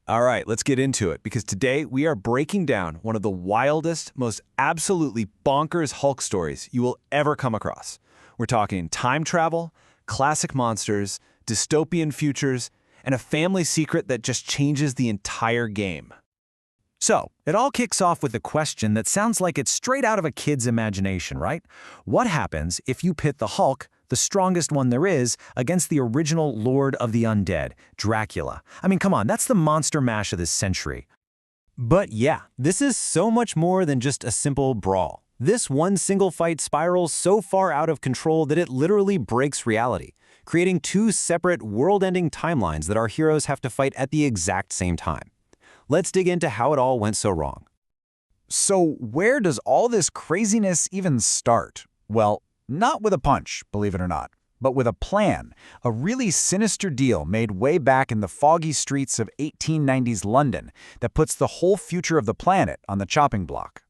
All right, let's get into it because today we are breaking down one of the wildest, most absolutely bonkers Hulk stories you will ever come across. We're talking time travel, classic monsters, dystopian futures, and a family secret that just changes the entire game. So, it all kicks off with a question that sounds like it's straight out of a kid's imagination, right? What happens if you pit the Hulk, the strongest one there is, against the original Lord of the Undead, Dracula? I mean, come on, that's the monster mash of this century. But yeah, this is so much more than just a simple brawl. This one single fight spirals so far out of control that it literally breaks reality, creating two separate world-ending timelines that our heroes have to fight at the exact same time. Let's dig into how it all went so wrong. So where does all this craziness even start? Well, not with a punch, believe it or not, but with a plan, a really sinister deal made way back in the foggy streets of 1890s London that puts the whole future of the planet on the chopping block.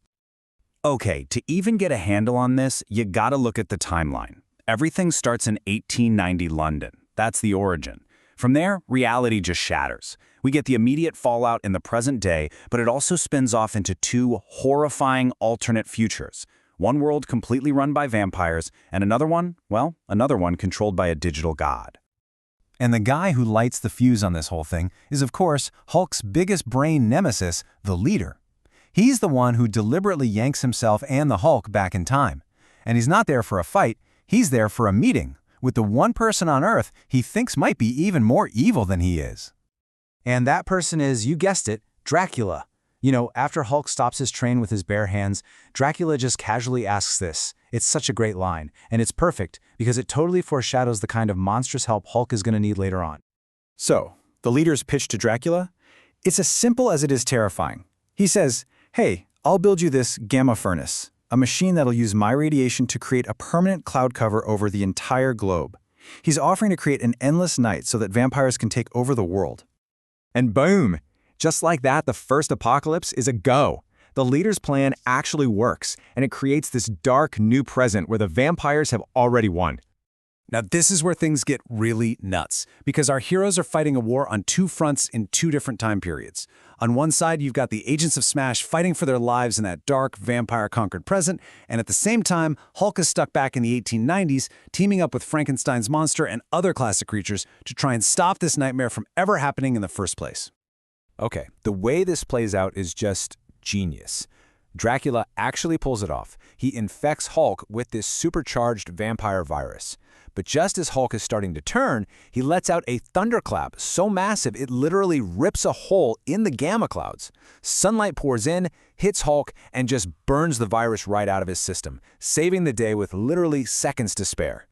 Okay, to even get a handle on this, you gotta look at the timeline. Everything starts in 1890 London. That's the origin. From there, reality just shatters. We get the immediate fallout in the present day, but it also spins off into two horrifying alternate futures. One world completely run by vampires, and another one controlled by a digital god. And the guy who lights the fuse on this whole thing is, of course, Hulk's biggest brain nemesis, the Leader. He's the one who deliberately yanks himself and the Hulk back in time. And he's not there for a fight, he's there for a meeting with the one person on Earth he thinks might be even more evil than he is. And that person is, you guessed it, Dracula. You know, after Hulk stops his train with his bare hands, Dracula just casually asks this. It's such a great line, and it's perfect because it totally foreshadows the kind of monstrous help Hulk is going to need later on. So, the Leader's pitch to Dracula? It's as simple as it is terrifying. He says, "Hey, I'll build you this gamma furnace, a machine that'll use my radiation to create a permanent cloud cover over the entire globe." He's offering to create an endless night so that vampires can take over the world. And boom! Just like that, the first apocalypse is a go. The Leader's plan actually works, and it creates this dark new present where the vampires have already won. Now this is where things get really nuts, because our heroes are fighting a war on two fronts in two different time periods. On one side, you've got the Agents of Smash fighting for their lives in that dark, vampire-conquered present, and at the same time, Hulk is stuck back in the 1890s, teaming up with Frankenstein's monster and other classic creatures to try and stop this nightmare from ever happening in the first place. Okay, the way this plays out is just genius. Dracula actually pulls it off. He infects Hulk with this supercharged vampire virus. But just as Hulk is starting to turn, he lets out a thunderclap so massive it literally rips a hole in the gamma clouds. Sunlight pours in, hits Hulk, and just burns the virus right out of his system, saving the day with literally seconds to spare.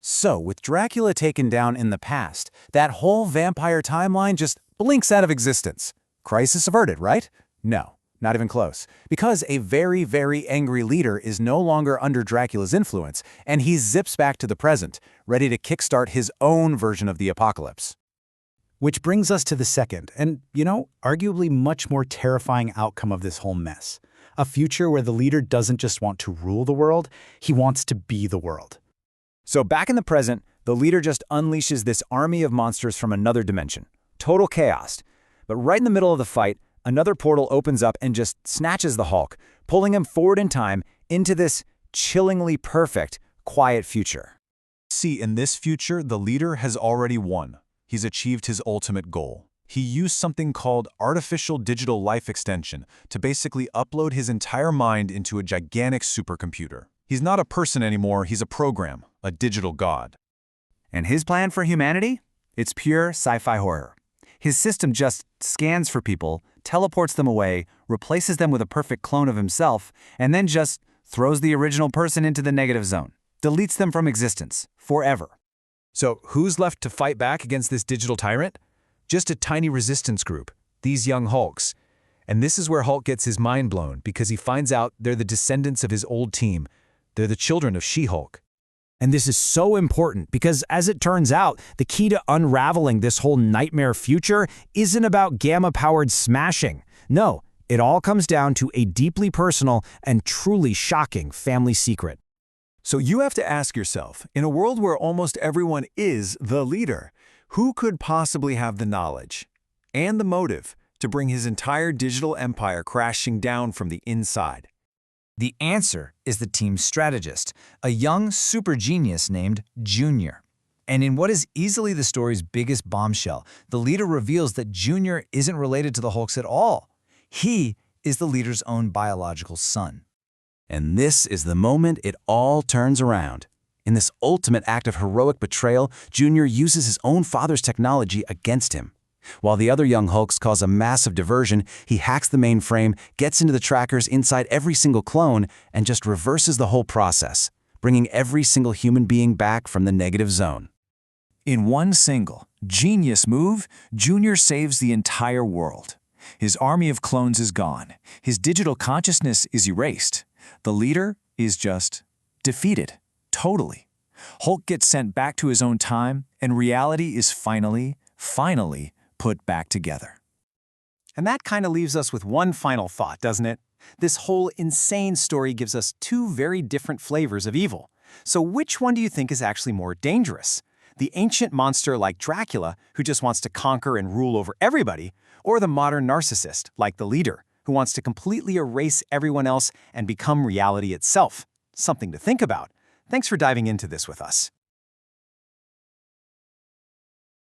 So, with Dracula taken down in the past, that whole vampire timeline just blinks out of existence. Crisis averted, right? No, not even close. Because a very, very angry Leader is no longer under Dracula's influence, and he zips back to the present, ready to kickstart his own version of the apocalypse. Which brings us to the second, and, arguably much more terrifying outcome of this whole mess. A future where the Leader doesn't just want to rule the world, he wants to be the world. So back in the present, the Leader just unleashes this army of monsters from another dimension. Total chaos. But right in the middle of the fight, another portal opens up and just snatches the Hulk, pulling him forward in time into this chillingly perfect, quiet future. See, in this future, the Leader has already won. He's achieved his ultimate goal. He used something called artificial digital life extension to basically upload his entire mind into a gigantic supercomputer. He's not a person anymore, he's a program, a digital god. And his plan for humanity? It's pure sci-fi horror. His system just scans for people, teleports them away, replaces them with a perfect clone of himself, and then just throws the original person into the negative zone, deletes them from existence, forever. So who's left to fight back against this digital tyrant? Just a tiny resistance group, these young Hulks. And this is where Hulk gets his mind blown because he finds out they're the descendants of his old team. They're the children of She-Hulk. And this is so important because, as it turns out, the key to unraveling this whole nightmare future isn't about gamma-powered smashing. No, it all comes down to a deeply personal and truly shocking family secret. So you have to ask yourself, in a world where almost everyone is the Leader, who could possibly have the knowledge? and the motive to bring his entire digital empire crashing down from the inside? The answer is the team's strategist, a young super genius named Junior. And in what is easily the story's biggest bombshell, the leader reveals that Junior isn't related to the Hulks at all. He is the leader's own biological son. And this is the moment it all turns around. In this ultimate act of heroic betrayal, Junior uses his own father's technology against him. While the other young Hulks cause a massive diversion, he hacks the mainframe, gets into the trackers inside every single clone, and just reverses the whole process, bringing every single human being back from the negative zone. In one single, genius move, Junior saves the entire world. His army of clones is gone. His digital consciousness is erased. The leader is just defeated, totally. Hulk gets sent back to his own time, and reality is finally put back together. And that kind of leaves us with one final thought, doesn't it? This whole insane story gives us two very different flavors of evil. So which one do you think is actually more dangerous? The ancient monster like Dracula, who just wants to conquer and rule over everybody, or the modern narcissist, like the leader, who wants to completely erase everyone else and become reality itself? Something to think about. Thanks for diving into this with us.